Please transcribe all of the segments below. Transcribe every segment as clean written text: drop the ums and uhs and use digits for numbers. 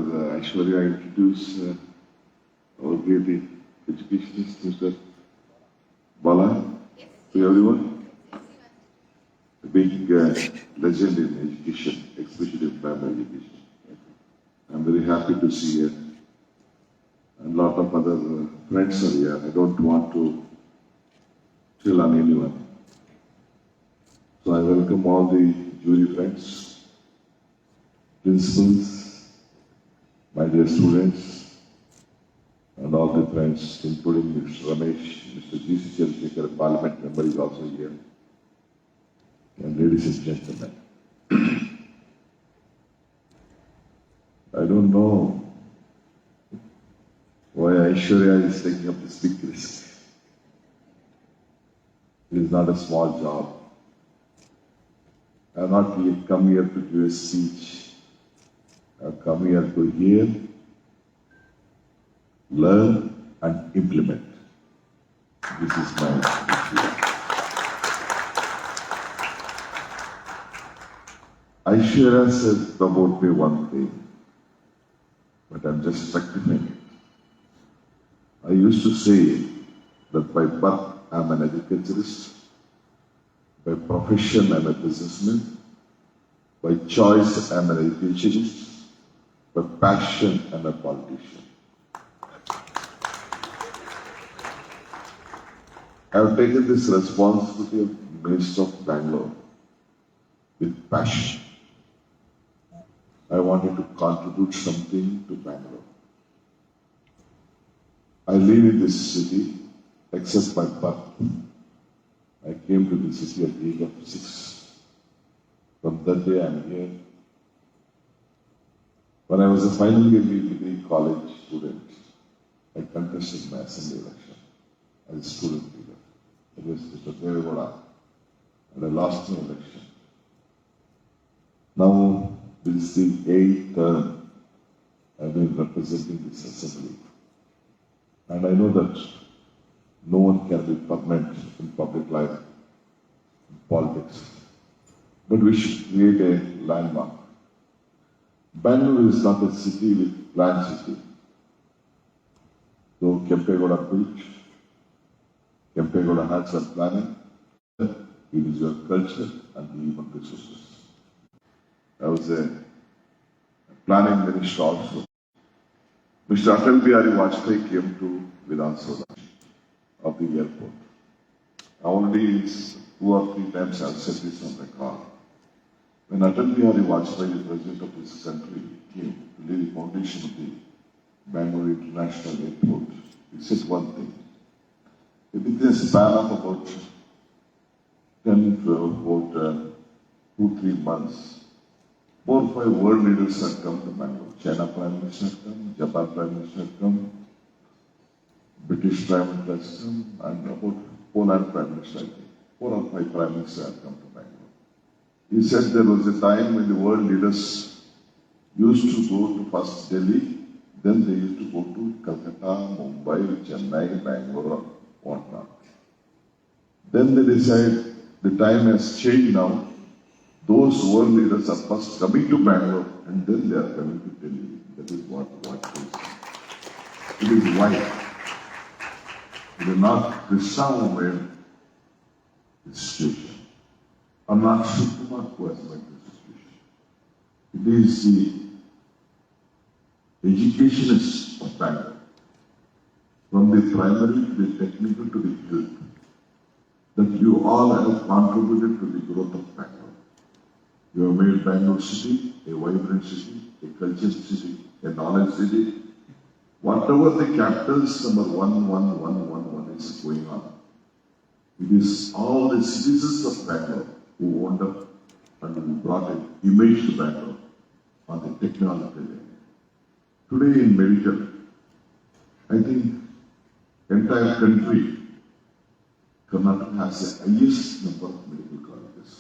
Aishwarya introduce our great educationist, Mr. Bala, to everyone. A big legend in education, especially in primary education. I'm very happy to see you. And a lot of other friends are here. I don't want to chill on anyone. So I welcome all the jury friends, principals, my dear students, and all the friends, including Mr. Ramesh, Mr. G.C. Chandrasekhar, Parliament member is also here, and ladies and gentlemen. I don't know why Aishwarya is taking up this big risk. It is not a small job. I have not come here to give a speech. I have come here to hear, learn, and implement. This is my issue. Aishwarya said about me one thing, but I'm just rectifying it. I used to say that by birth I'm an agriculturist, by profession I'm a businessman, by choice I'm an educationist, by passion I'm a politician. I have taken this responsibility of Minister of Bangalore with passion. I wanted to contribute something to Bangalore. I live in this city, except my birth. I came to this city at the age of 6. From that day I am here. When I was a final year degree college student, I contested my assembly election as a student leader against Mr. Thಳಗಳಲ, and I lost my election. Now, this is the 8th term I've been representing this assembly. And I know that no one can be permanent in public life, in politics. But we should create a landmark. Bangalore is not a city with planned city. Though Kempegowda built, Kempegowda had some planning. It is your culture and the human resources. I was a planning minister also. Mr. Atal Bihari Vajpayee came to Vidhan Sabha of the airport. Already 2 or 3 times I have said this on record. When Atal Bihari Vajpayee, the president of this country, came to lay the foundation of the Bangalore International Airport, he said one thing. Within a span of about 2-3 months, 4 or 5 world leaders had come to Bangalore. China Prime Minister had come, Japan Prime Minister had come, British Prime Minister had come, and about Poland Prime Minister had come. 4 or 5 Prime Ministers had come to Bangalore. He said there was a time when the world leaders used to go to first Delhi, then they used to go to Calcutta, Mumbai, Chennai, Bangalore, whatnot. Then they decided the time has changed now. Those world leaders are first coming to Bangalore and then they are coming to Delhi. That is what is. It is why. It is not Krishna the situation. I'm not Shikumar who has made the situation. It is the educationists of Bangalore. From the primary to the technical to the health, that you all have contributed to the growth of Bangalore. You have made Bangalore city a vibrant city, a cultured city, a knowledge city. Whatever the capitals number 11111 is going on, it is all the citizens of Bangalore who wound up and who brought an image to Bangalore on the technological end. Today in medical, I think entire country, Karnataka has the highest number of medical colleges.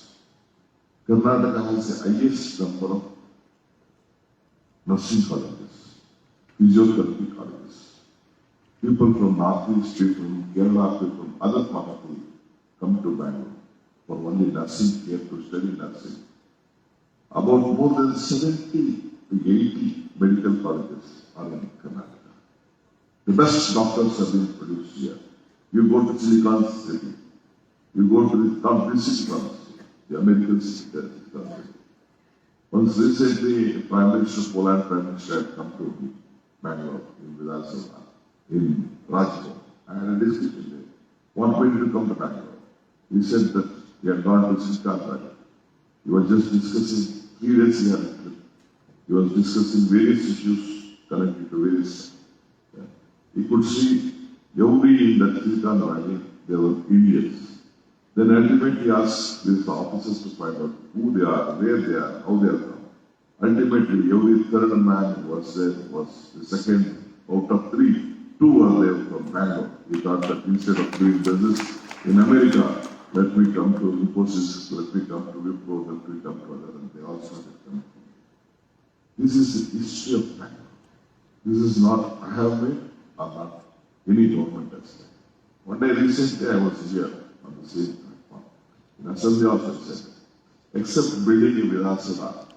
Karnataka has the highest number of nursing colleges, physiotherapy colleges. People from Northeast, people from Kerala, people from other parts of the come to Bangalore for only nursing care to study nursing. About more than 70 to 80 medical colleges are in Karnataka. The best doctors have been produced here. You go to Silicon City, you go to the top district ones, the Americans there. Once recently, Prime Minister, Poland Prime Minister had come to Bangalore, in Vilasala, in Rajkot. I had a discussion there. Wanted me to come to Bangalore. He said that he had gone to Silicon Valley. He was just discussing 3 days he had a trip. He was discussing various issues connected to various. He could see every in that Silicon Valley, there were Indians. Then ultimately he asked his officers to find out who they are, where they are, how they are from. Ultimately, every third man who was there was the second out of 3. 2 were there from Bangalore. He thought that instead of doing business in America, let me come to Infosys, let me come to Wipro, let me come to other, and they all started coming. This is the history of Bangalore. This is not I have made or not any government has done. One day recently I was here on the same platform. In Assembly also said, except building a Vilasala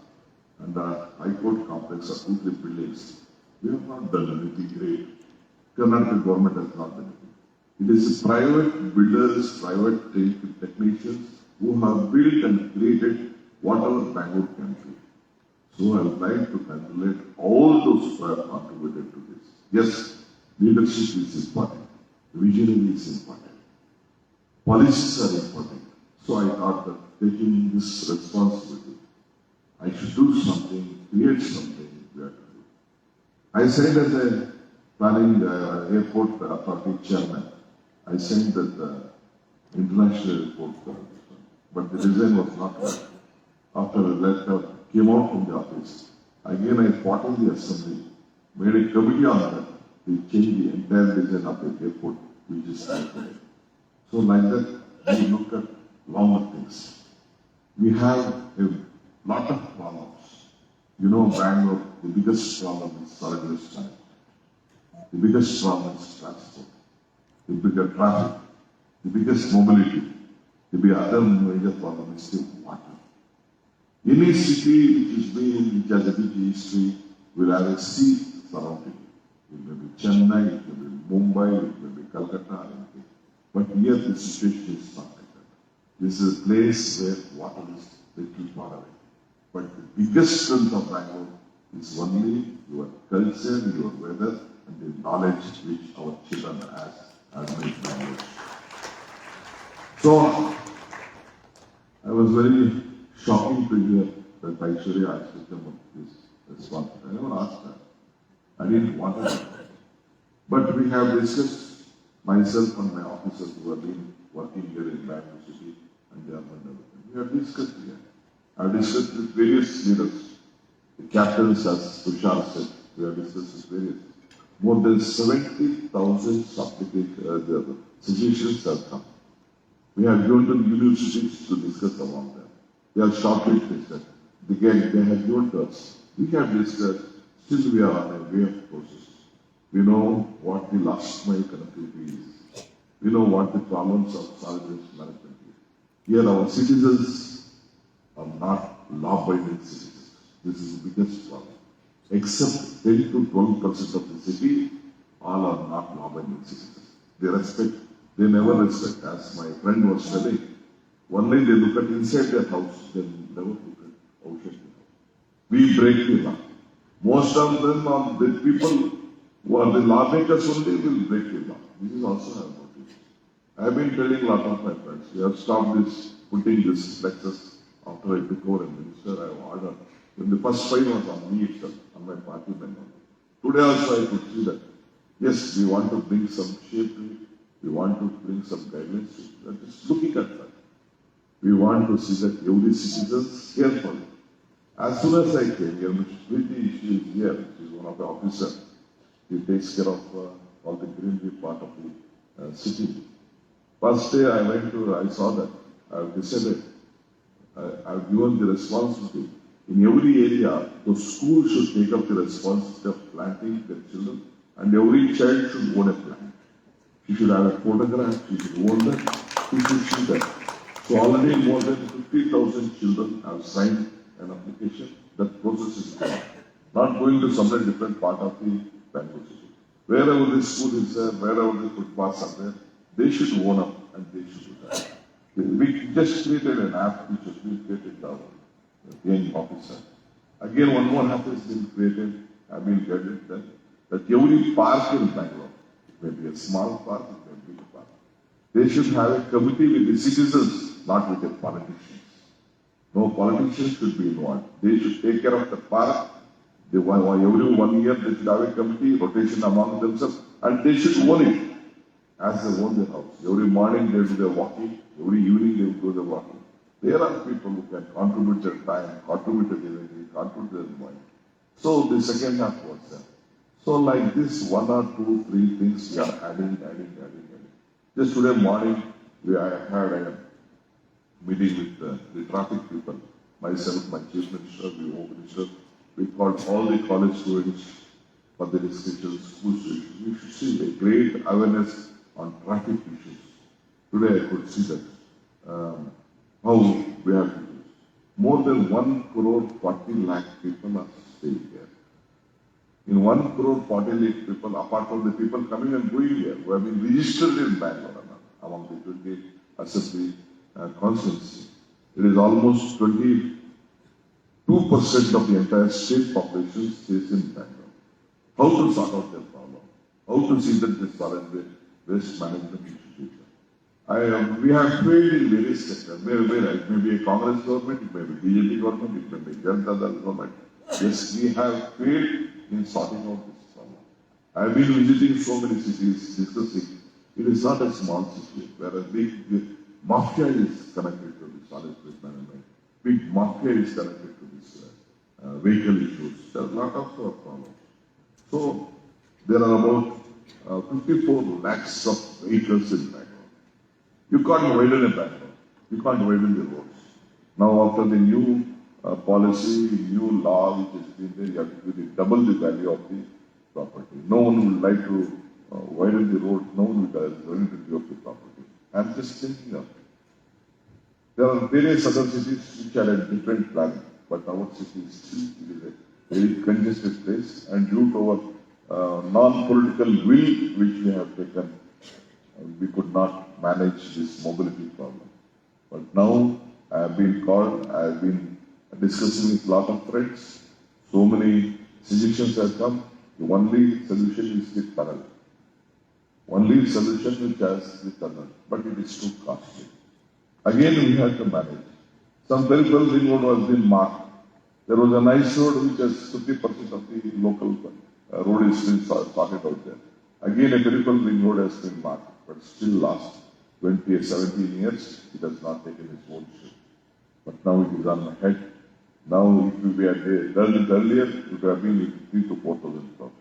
and a High Court complex of 2-3 buildings, we have not done anything great. Karnataka government has not done anything. It is private builders, private technicians who have built and created whatever Bangalore can do. So I would like to congratulate all those who have contributed to this. Yes, leadership is important. Visionary is important. Policies are important. So I thought that taking this responsibility, I should do something, create something we have to do. I said as a planning airport authority chairman, I said that the international airport, but the design was not right. After a letter came out from the office, again I fought in the assembly, made a committee on that, to change the entire design of the airport, which is today. So like that, we look at longer things. We have a lot of problems. You know, Bangalore, the biggest problem is solid time. The biggest problem is transport. The bigger traffic. The biggest mobility. The other major problem is the water. Any city which has a big history will have a sea surrounding. It may be Chennai, it may be Mumbai, it may be Calcutta, anything. But here the situation is not like that. This is a place where water is little far away. But the biggest strength of Bangalore is only your culture, your weather, and the knowledge which our children has made Bangalore. So, I was very shocking to hear that Aishwarya asked them of this response. I never asked her. I didn't want to. But we have discussed, myself and my officers who have been working here in Bangalore City and the Ahmedabad. We have discussed here. I have discussed with various leaders. The captains, as Tushar said, we have discussed with various. More than 70,000 suggestions have come. We have gone to universities to discuss among them. They are shortlisted. They have given to us. We have discussed. Still we are on a way of process. We know what the last mile connectivity is. We know what the problems of solid waste management is. Here our citizens are not law-abiding citizens. This is the biggest problem. Except 10 to 12% of the city, all are not law-abiding citizens. They respect, they never respect. As my friend was telling, only they look at inside their house, they never look at outside the house. We break the law. Most of them are the people who are the lawmakers only will break the law. This is also I have noticed. I have been telling a lot of my friends, we have stopped this, putting this Lexus after I took over as minister, I have ordered. When the first fine was on me itself, on my party member. Today also I could see that, yes, we want to bring some shape to it, we want to bring some guidelines to it. We are just looking at that. We want to see that every citizen carefully. As soon as I came here, Mr. Preeti, she is here, she is one of the officers. He takes care of all the greenery part of the city. First day I saw that. I have decided, I have given the responsibility. In every area, the school should take up the responsibility of planting their children, and every child should own a plant. She should have a photograph, she should own that, she should see that. So already more than 50,000 children have signed an application. That process is going. not going to some different part of the Bangalore city. Wherever the school is there, wherever the footpaths are there, they should own up and they should do that. We just created an app which has been created by the young officer. Again, one more app has been created. I mean, that every park in Bangalore, it may be a small park, it may be a big park. They should have a committee with the citizens, not with the politicians. No politicians should be involved. They should take care of the park. Every 1 year they should have a committee, rotation among themselves, and they should own it as they own their house. Every morning they do their walking, every evening they do their walking. There are people who can contribute their time, contribute their energy, contribute their mind. So the second half was there. So like this, 1 or 2, 3 things we are adding. Just today morning, I had a meeting with the traffic people, myself, my chief minister, the home minister. We called all the college students for the discussions, school students. We should see a great awareness on traffic issues. Today I could see that how we have to do. More than 1 crore 40 lakh people are staying here. In 1 crore 40 lakh people, apart from the people coming and going here, who have been registered in Bangalore among the 28 assembly constituency, it is almost 22% of the entire state population stays in Bangalore. How to sort out their problem? How to see that this waste management issue? We have failed in various sectors. It may be a Congress government, it may be BJP government, it may be Yakrala government. Yes, we have failed in sorting out this problem. I have been visiting so many cities discussing. It is not a small city where a big mafia is connected to the solid waste management. Big mafia is connected to this vehicle issues. There are a lot of problems. So there are about 54 lakhs of vehicles in Bangalore. You can't widen a Bangalore. You can't widen the roads. Now after the new policy, new law which has been there, you have to double the value of the property. No one would like to widen the road. No one will willing to give up the property. I'm just thinking of it. There are various other cities which are at different planning, but our city is still a very congested place, and due to our non-political will which we have taken, we could not manage this mobility problem. But now I have been called, I have been discussing with a lot of friends. So many suggestions have come. The only solution is the tunnel. Only solution which has the tunnel, but it is too costly. Again, we have to manage. Some peripheral ring road has been marked. There was a nice road which has 50% of the local road is still sorted out there. Again, a peripheral ring road has been marked, but still last 20 or 17 years, it has not taken its own shape. But now it is on ahead. Now, if we had done it earlier, it would have been 3,000 to 4,000 crores.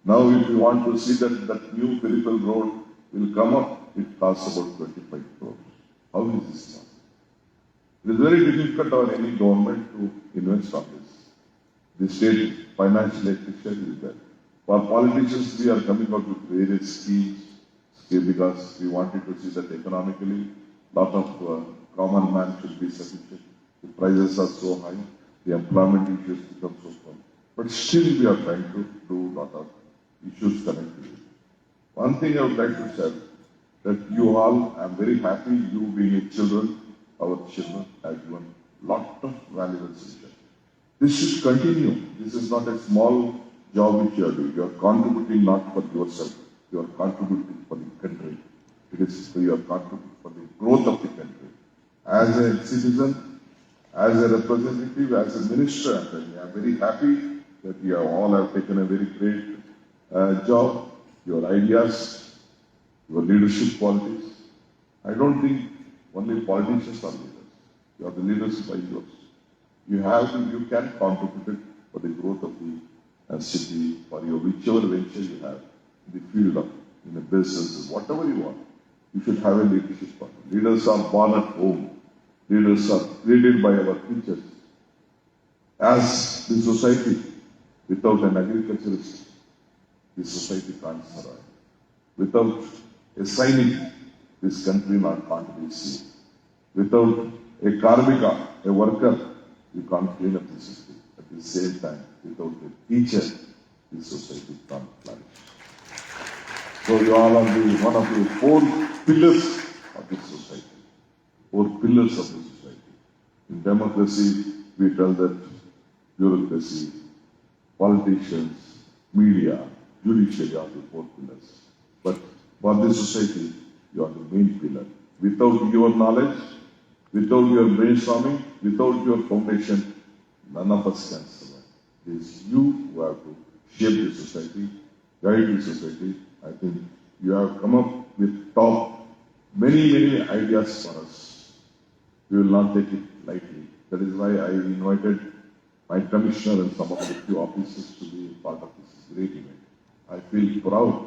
Now, if you want to see that new peripheral road will come up, it costs about 25 crores. How is this possible? It is very difficult for any government to invest on this. The state financial picture is there. For politicians, we are coming out with various schemes because we wanted to see that economically, lot of common man should be sufficient. The prices are so high, the employment issues become so strong. But still, we are trying to do lot of issues connected to it. One thing I would like to say, that you all, I am very happy you being children, our children have given lot of valuable suggestions. This should continue. This is not a small job which you are doing. You are contributing not for yourself. You are contributing for the country. It is you are contributing for the growth of the country. As a citizen, as a representative, as a minister, I am very happy that you all have taken a very great job. Your ideas, your leadership qualities. I don't think only politicians are leaders. You are the leaders by yours. You can contribute for the growth of the city, for your whichever venture you have, in the field of, in the business, whatever you want. You should have a leadership partner. Leaders are born at home. Leaders are created by our teachers. As the society, without an agriculturist, the society can't survive. Without a Sainik, this country can't be seen. Without a Karmika, a worker, you can't clean up the city. At the same time, without a teacher, this society can't flourish. So you all are one of the four pillars of this society. Four pillars of the society. In democracy, we tell that bureaucracy, politicians, media, judiciary are the four pillars. But for this society, you are the main pillar. Without your knowledge, without your brainstorming, without your foundation, none of us can survive. It is you who have to shape the society, guide the society. I think you have come up with many ideas for us. We will not take it lightly. That is why I invited my commissioner and some of the few officers to be part of this great event. I feel proud.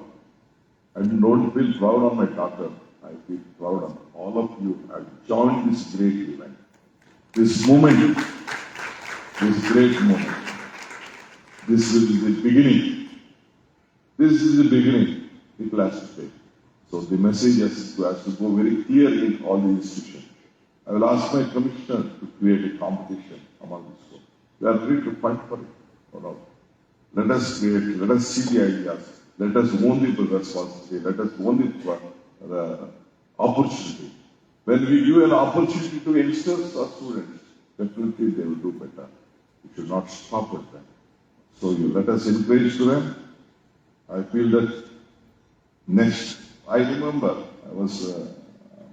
I don't feel proud on my daughter. I feel proud on all of you who have joined this great event. This moment, this great moment. This is the beginning. This is the beginning. People have to say. So the message has to go very clear in all the institutions. I will ask my commissioner to create a competition among the schools. We are ready to fight for it. No. Let us create, let us see the ideas. Let us own the responsibility. Let us own the opportunity. When we give an opportunity to youngsters or students, definitely they will do better. We should not stop at them. So you let us encourage to them. I feel that next, I remember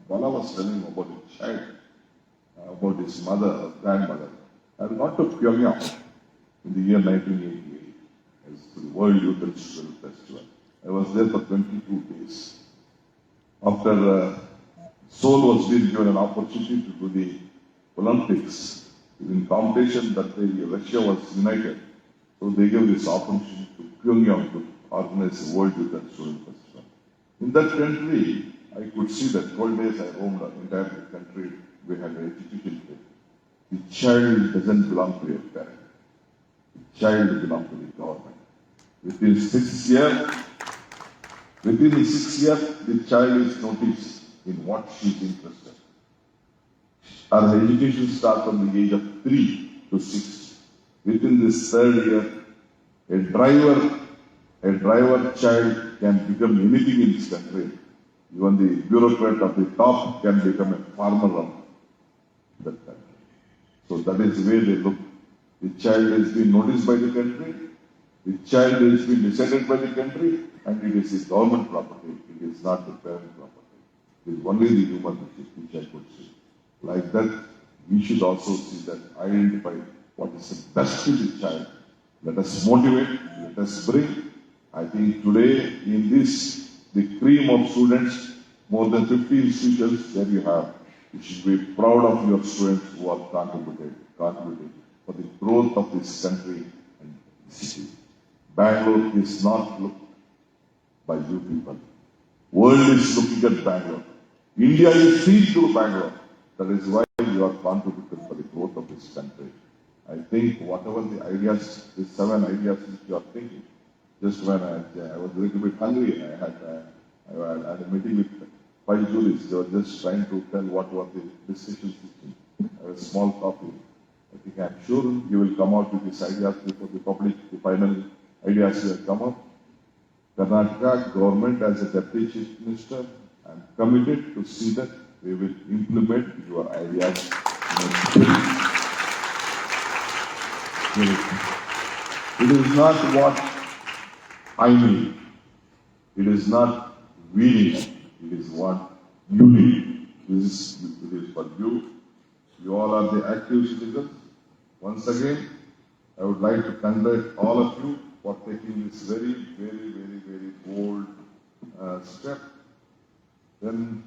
Bala was telling about a child, about his mother, grandmother. I got to Pyongyang in the year 1988 as the World Youth and Student Festival. I was there for 22 days. After Seoul was being given an opportunity to do the Olympics, in competition that day Russia was united. So they gave this opportunity to Pyongyang to organize the World Youth and Student Festival. In that country, I could see that 12 days I roamed the entire country. We had an education day. The child doesn't belong to a parent. The child belongs to the government. Within the 6 years, the child is noticed in what she is interested. Our education starts from the age of 3 to 6. Within this third year, a driver child can become anything in this country. Even the bureaucrat of the top can become a farmer of that country. So that is where they look. The child has been noticed by the country, the child has been decided by the country, and it is the government property, it is not the parent property. It is only the human which I could see. Like that, we should also see that, identify what is the best in the child. Let us motivate, let us bring. I think today in this, the cream of students, more than 50 institutions that you have, you should be proud of your students who have contributed for the growth of this country and city. Bangalore is not looked by you people. World is looking at Bangalore. India is seen through Bangalore. That is why you are contributed for the growth of this country. I think whatever the ideas, the 7 ideas which you are thinking, just when I was a little bit hungry, I had a meeting with 5 juries. They were just trying to tell what were the decisions. I have a small copy. I think I'm sure you will come out with these ideas before the public, the final ideas will come up. Karnataka government as a deputy chief minister, I'm committed to see that we will implement your ideas. It is not what I need. It is not we need. It is what you need. It is for you. You all are the active citizens. Once again, I would like to congratulate all of you for taking this very bold step. Then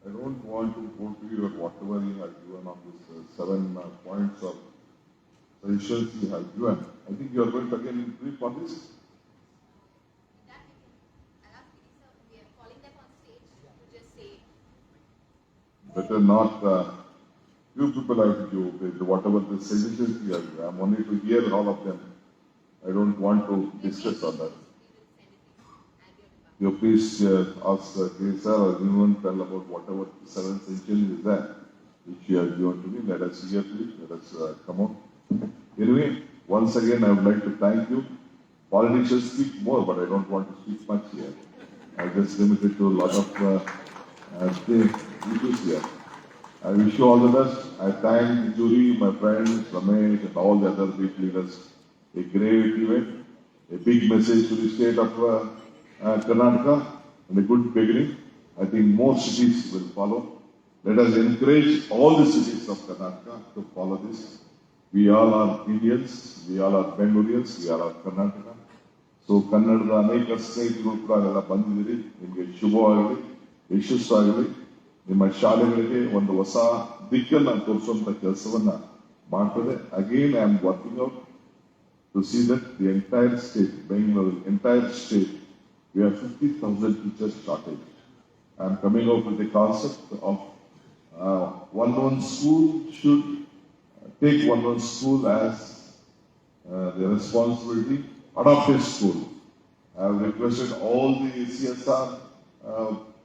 I don't want to go to you at whatever you have given on this 7 points of suggestions you have given. I think you are going to again brief on this. Better not. You people have to give whatever the suggestions you have. I'm only to hear all of them. I don't want to discuss on that. You please ask sir or anyone tell about whatever 7 suggestions is there, which you have given to me. Let us hear, please. Let us come on. Anyway, once again, I would like to thank you. Politicians speak more, but I don't want to speak much here. I just limited to a lot of issues here. I wish you all the best. I thank the jury, my friends, Ramesh, and all the other big leaders. A great event, a big message to the state of Karnataka, and a good beginning. I think more cities will follow. Let us encourage all the cities of Karnataka to follow this. We all are Indians, we all are Bengalians, we all are Karnataka. So ಕನ್ನಡದ ಅನೇಕ ಸ್ನೇಹಿತರು ಕೂಡ ಅಲ್ಲೆಲ್ಲ ಬಂದಿದ್ದೀರಿ. ನಿಮಗೆ ಶುಭವಾಗಲಿ, ಯಶಸ್ಸಾಗಲಿ. ನಿಮ್ಮ ಶಾಲೆಗಳಿಗೆ ಒಂದು ಹೊಸ ದಿಕ್ಕನ್ನು ತೋರಿಸುವಂತ ಕೆಲಸವನ್ನ ಮಾಡ್ತದೆ. Again, I am working out to see that the entire state, Bangalore, entire state, we have 50,000 teachers shortage. I am coming out with the concept of one school should take one school as the responsibility, adopt a school. I have requested all the CSR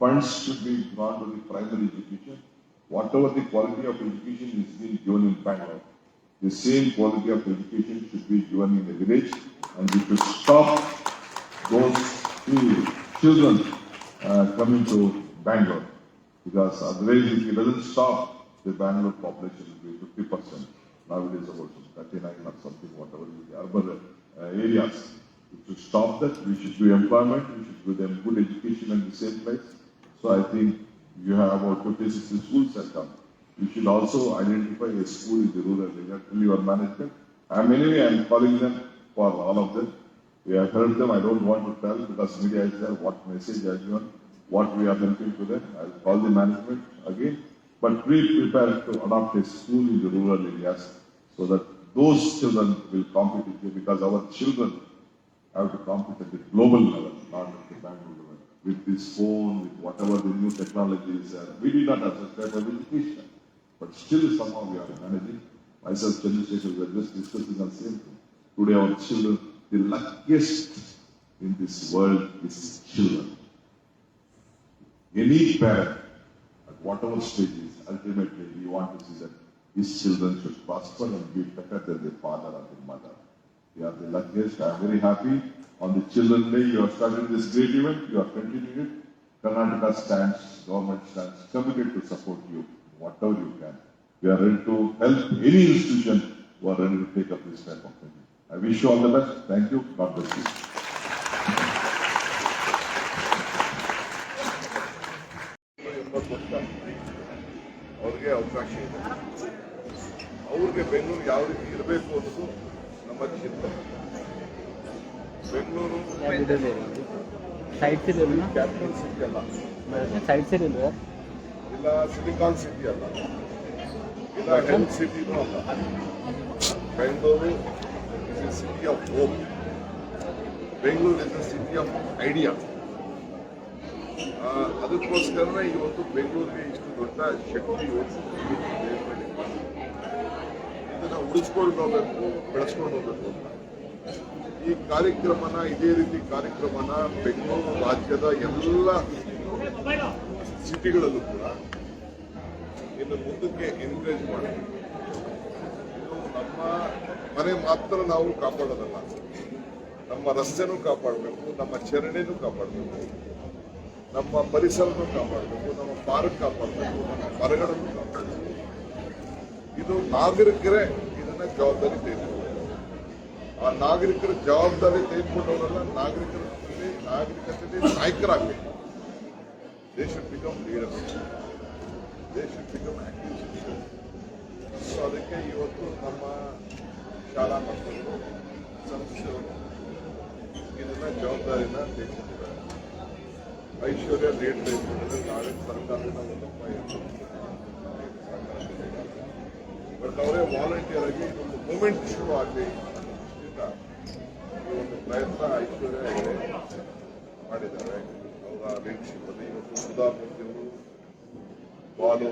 funds should be gone to the primary education. Whatever the quality of education is being given in Bangalore, the same quality of education should be given in the village, and we should stop those children coming to Bangalore, because otherwise if it doesn't stop, the Bangalore population will be 50%. Now it is about 39 or something, whatever is the urban areas. To stop that, we should do employment, we should give them good education in the same place. So I think you have about 50-60 schools that come. You should also identify a school in the rural area, tell your management. Anyway, I am calling them for all of them. We have heard them, I don't want to tell because media is there, what message I have given, what we are helping to them. I will call the management again. But be prepared to adopt a school in the rural areas so that those children will compete here, because our children have to compete at the global level, not at the Bangalore level. With this phone, with whatever the new technologies are, we did not have such type of education. But still somehow we are managing. Myself, Chandrasekhar, we are just discussing on the same thing. Today our children, the luckiest in this world is children. Any parent, at whatever stage is, ultimately we want to see that his children should prosper and be better than their father or their mother. We are the luckiest. I am very happy. On the Children's Day, you are starting this great event. You are continuing it. Karnataka stands, government stands committed to support you, whatever you can. We are ready to help any institution who are ready to take up this type of thing. I wish you all the best. Thank you. God bless you. ಅವ್ರಿಗೆ ಅವಕಾಶ ಇದೆ. ಅವ್ರಿಗೆ ಬೆಂಗಳೂರು ಯಾವ ರೀತಿ ಇರಬೇಕು ಅನ್ನೋದು ನಮ್ಮ ಚಿಂತನೆ. ಬೆಂಗಳೂರು ಕ್ಯಾಪಿಟಲ್ ಸಿಟಿ ಅಲ್ಲ, ಇಲ್ಲ ಸಿಲಿಕಾನ್ ಸಿಟಿ ಅಲ್ಲ, ಇಲ್ಲ ಹೆಲ್ತ್ ಸಿಟಿನೂ ಅಲ್ಲ. Bengaluru is A city of hope. Bengaluru is A city of idea. ಅದಕ್ಕೋಸ್ಕರನೇ ಇವತ್ತು ಬೆಂಗಳೂರಿಗೆ ಇಷ್ಟು ದೊಡ್ಡ ಶಕ್ತಿ ಇದನ್ನು ಉಳಿಸ್ಕೊಂಡು ಹೋಗ್ಬೇಕು, ಬೆಳೆಸ್ಕೊಂಡು ಹೋಗ್ಬೇಕು ಅಂತ ಈ ಕಾರ್ಯಕ್ರಮನ, ಇದೇ ರೀತಿ ಕಾರ್ಯಕ್ರಮನ ಬೆಂಗಳೂರು ರಾಜ್ಯದ ಎಲ್ಲ ಸಿಟಿಗಳಲ್ಲೂ ಕೂಡ ಇನ್ನು ಮುಂದಕ್ಕೆ ಎನ್ಕರೇಜ್ ಮಾಡಬೇಕು. ಇದು ನಮ್ಮ ಮನೆ ಮಾತ್ರ ನಾವು ಕಾಪಾಡೋದಲ್ಲ, ನಮ್ಮ ರಸ್ತೆನೂ ಕಾಪಾಡಬೇಕು, ನಮ್ಮ ಚರಂಡಿನೂ ಕಾಪಾಡಬೇಕು, ನಮ್ಮ ಪರಿಸರನೂ ಕಾಪಾಡಬೇಕು, ನಮ್ಮ ಪಾರ್ಕ್ ಕಾಪಾಡಬೇಕು, ನಮ್ಮ ಮರಗಳನ್ನು ಕಾಪಾಡಬೇಕು. ಇದು ನಾಗರಿಕರೇ ಇದನ್ನ ಜವಾಬ್ದಾರಿ ತೆಗೆದುಕೊಳ್ಳಬೇಕು. ಆ ನಾಗರಿಕರ ಜವಾಬ್ದಾರಿ ತೆಗೆದುಕೊಂಡವರೆಲ್ಲ ನಾಗರಿಕತೆ ನಾಯಕರಾಗಬೇಕು. They should become leaders, they should become activist. So ಅದಕ್ಕೆ ಇವತ್ತು ನಮ್ಮ ಶಾಲಾ ಮಕ್ಕಳು, ಸಂಸ್ಥೆಗಳು ಇದನ್ನ ಜವಾಬ್ದಾರಿನ ತೆಗೆದುಕೊಂಡಿದ್ದಾರೆ. ಐಶ್ವರ್ಯ ರೇಟ್ ತೆಗೆದುಕೊಂಡಿದ್ರೆ ನಾಳೆ ಸರ್ಕಾರದ ಬಟ್ ಅವರೇ ವಾಲಂಟಿಯರ್ ಆಗಿ ಒಂದು ಮೂಮೆಂಟ್ ಶುರು ಆಗಲಿ ಅಂತ ಈ ಒಂದು ಪ್ರಯತ್ನ ಐಶ್ವರ್ಯ ಮಾಡಿದ್ದಾರೆ. ಅವರ ಲೀಡರ್ಶಿಪ್ ಅಲ್ಲಿ ಇವತ್ತು ಸುಧಾಮೂರ್ತಿಯವರು, ಬಾಲು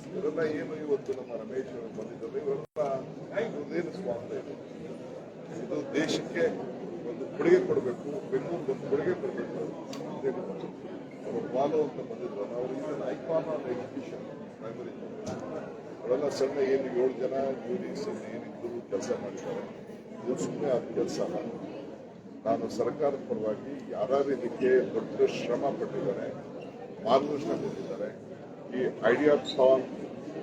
ಇವರೆಲ್ಲ ಏನು ಇವತ್ತು ನಮ್ಮ ರಮೇಶ್ ಅವರು ಬಂದಿದ್ದಾರೆ, ಇವರೆಲ್ಲ ಇದೇನು ಸ್ವಾಗತ ಇದೆ. ಇದು ದೇಶಕ್ಕೆ ಒಂದು ಕೊಡುಗೆ ಕೊಡಬೇಕು, ಬೆಂಗಳೂರಿಗೆ ಒಂದು ಕೊಡುಗೆ ಕೊಡಬೇಕು. ಅವರು ಬಾಲು ಅಂತ ಬಂದಿದ್ರು, ಅವರು ಇದನ್ನು ಐಕಾನ್ ಆಫ್ ಎಜುಕೇಶನ್ ಪ್ರೈಮರಿ ಅವರೆಲ್ಲ ಸಣ್ಣ ಏನು 7 ಜನ ಯೂನಿಸ್ ಏನಿದ್ರು ಕೆಲಸ ಮಾಡಿದ್ದಾರೆ. ಇದು ಸುಮ್ಮನೆ ಆದ ಕೆಲಸ ಅಲ್ಲ. ನಾನು ಸರ್ಕಾರದ ಪರವಾಗಿ ಯಾರ್ಯಾರು ಇದಕ್ಕೆ ದೊಡ್ಡ ಶ್ರಮ ಪಟ್ಟಿದ್ದಾರೆ, ಮಾರ್ಗದರ್ಶನ ಕೊಟ್ಟಿದ್ದಾರೆ. ಈ idea than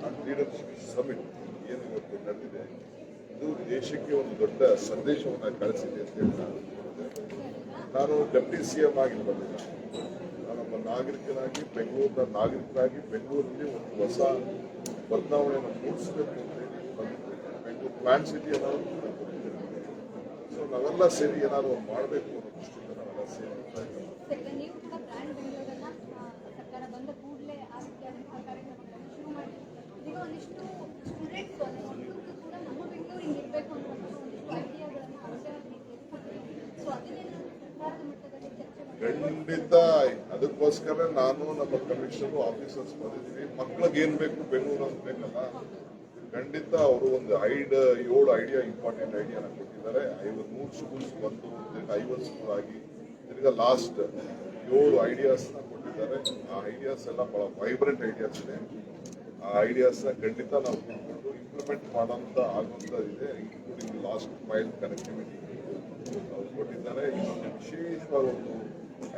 and leadership summit ಏನು ಇವತ್ತು ನಡೆದಿದೆ, ಇದು ದೇಶಕ್ಕೆ ಒಂದು ದೊಡ್ಡ ಸಂದೇಶವನ್ನು ಕಳಿಸಿದೆ ಅಂತ ಹೇಳಿ ನಾನು ಡೆಪ್ಟಿ CM ಆಗಿ ಬಂದಿಲ್ಲ. ನಾನೊಬ್ಬ ನಾಗರಿಕನಾಗಿ, ಬೆಂಗಳೂರಿನ ನಾಗರಿಕರಾಗಿ ಬೆಂಗಳೂರಲ್ಲಿ ಒಂದು ಹೊಸ ಬದಲಾವಣೆಯನ್ನು ಮೂಡಿಸಬೇಕು ಅಂತ ಹೇಳಿ ಬಂದಿದ್ದೇನೆ. ಬೆಂಗಳೂರು ಪ್ಲಾನ್ ಸಿಟಿ ಅನ್ನೋದು ಕೊಟ್ಟಿದ್ದೇನೆ. ಸೊ ನಾವೆಲ್ಲ ಸೇರಿ ಏನಾದ್ರು ಒಂದು ಮಾಡಬೇಕು ಅನ್ನೋ ದೃಷ್ಟಿಯಿಂದ ನಾವೆಲ್ಲ ಸೇರಿ ನೀವು ಕೂಡ ಬ್ರ್ಯಾಂಡ್ ಬೆಂಗಳೂರನ್ನ ಸರ್ಕಾರ ಬಂದ ಕೂಡಲೇ ಆ ರೀತಿಯಾದಂತಹ ಕಾರ್ಯಕ್ರಮಗಳನ್ನು ಶುರು ಮಾಡಿ ಈಗ ಒಂದಿಷ್ಟು ಸ್ಟೂಡೆಂಟ್ಸ್ ಮಕ್ಕಳಿಗೂ ಕೂಡ ನಮ್ಮ ಬೆಂಗಳೂರು ಹಿಂಗಿರಬೇಕು ಅಂತ ಒಂದಿಷ್ಟು ಐಡಿಯಾಗಳನ್ನು ಅವರ ರೀತಿಯಲ್ಲಿ ಕೊಟ್ಟಿದ್ದಾರೆ. ಸೊ ಅದನ್ನೇನು ಸರ್ಕಾರದ ಮಟ್ಟದಲ್ಲಿ ಚರ್ಚೆ ಮಾಡಿ ಖಂಡಿತ ಅದಕ್ಕೋಸ್ಕರ ನಾನು ನಮ್ಮ ಕಮಿಷನರ್ ಆಫೀಸರ್ಸ್ ಬಂದಿದ್ದೀವಿ. ಮಕ್ಳಿಗೆ ಏನ್ ಬೇಕು ಬೆಂಗಳೂರು ಅಂತ ಬೇಕಲ್ಲ, ಖಂಡಿತ ಅವರು ಒಂದು 7 ಐಡಿಯಾ ಇಂಪಾರ್ಟೆಂಟ್ ಐಡಿಯಾನ ಕೊಟ್ಟಿದ್ದಾರೆ. 100 ಸ್ಕೂಲ್ಸ್ ಬಂದು ತಿರ್ಗಿ 50 ಸ್ಕೂಲ್ ಆಗಿ ತಿರ್ಗಾ ಲಾಸ್ಟ್ 7 ಐಡಿಯಾಸ್ನ ಕೊಟ್ಟಿದ್ದಾರೆ. ಆ ಐಡಿಯಾಸ್ ಎಲ್ಲ ಬಹಳ ವೈಬ್ರೆಂಟ್ ಐಡಿಯಾಸ್ ಇದೆ. ಆ ಐಡಿಯಾಸ್ನ ಖಂಡಿತ ನಾವು ಕೂತ್ಕೊಂಡು ಇಂಪ್ಲಿಮೆಂಟ್ ಮಾಡೋಂಥ ಆಗುವಂಥದ್ದಿದೆ. ಇನ್ಕ್ಲೂಡಿಂಗ್ ಲಾಸ್ಟ್ ಮೈಲ್ ಕನೆಕ್ಟಿವಿಟಿ ಅವ್ರು ಕೊಟ್ಟಿದ್ದಾರೆ. ಇನ್ನೊಂದು ವಿಶೇಷವಾದ ಒಂದು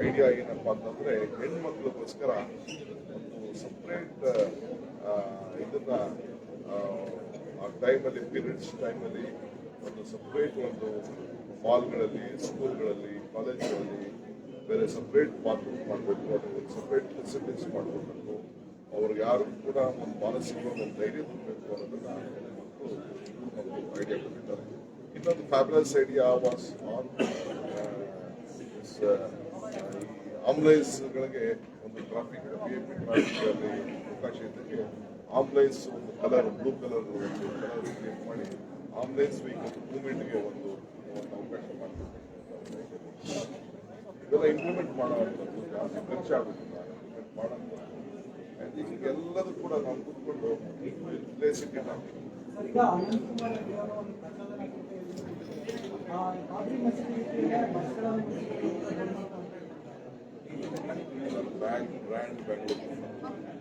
ಐಡಿಯಾ ಏನಪ್ಪಾ ಅಂತಂದ್ರೆ, ಹೆಣ್ಮಕ್ಳಿಗೋಸ್ಕರ ಒಂದು ಸಪ್ರೇಟ್ ಇದನ್ನ ಆ ಟೈಮಲ್ಲಿ ಪೀರಿಯಡ್ಸ್ ಟೈಮಲ್ಲಿ ಒಂದು ಸಪ್ರೇಟ್ ಒಂದು ಮಾಲ್ಗಳಲ್ಲಿ, ಸ್ಕೂಲ್ಗಳಲ್ಲಿ, ಕಾಲೇಜ್ಗಳಲ್ಲಿ ಬೇರೆ ಸಪ್ರೇಟ್ ಬಾತ್ರೂಮ್ ಮಾಡಬೇಕು, ಅದಕ್ಕೆ ಸಪ್ರೇಟ್ ಫೆಸಿಲಿಟೀಸ್ ಮಾಡಬೇಕು. ಅವ್ರಿಗೆ ಯಾರು ಕೂಡ ಒಂದು ಮಾನಸಿಕ ಒಂದು ಧೈರ್ಯ ತುಂಬಬೇಕು ಅನ್ನೋದನ್ನ ಮಕ್ಕಳು ಐಡಿಯಾ ಕೊಟ್ಟಿದ್ದಾರೆ. ಇನ್ನೊಂದು ಫ್ಯಾಬ್ಯುಲಸ್ ಐಡಿಯಾ ವಾಸ್ ಆನ್ ಆಂಬುಲೆನ್ಸ್ಗಳಿಗೆ ಒಂದು ಟ್ರಾಫಿಕ್ VIP ಟ್ರಾಫಿಕ್ ಅಲ್ಲಿ ಅವಕಾಶ ಇದ್ದಕ್ಕೆ ಆಂಬುಲೆನ್ಸ್ ಒಂದು ಕಲರ್ ಬ್ಲೂ ಕಲರ್ ಒಂದು ಕಲರ್ ಕ್ರಿಯೇಟ್ ಮಾಡಿ ಆಂಬುಲೆನ್ಸ್ ವೆಹಿಕಲ್ ಮೂವ್ಮೆಂಟ್ಗೆ ಒಂದು ಅವಕಾಶ ಮಾಡಬೇಕು. ಇದೆಲ್ಲ ಇಂಪ್ಲಿಮೆಂಟ್ ಮಾಡೋವಂಥದ್ದು ಜಾಸ್ತಿ ಖರ್ಚಾಗುತ್ತಿಲ್ಲ, ಇಂಪ್ಲಿಮೆಂಟ್ ಮಾಡೋಂಥದ್ದು ಎಲ್ಲದೂ ಕೂಡ ನಾವು ಕೂತ್ಕೊಂಡು ಪ್ಲೇಸ್ ಇಟ್ಟಿಲ್ಲ. ಬ್ರ್ಯಾಂಡ್ ಬೆಂಗಳೂರು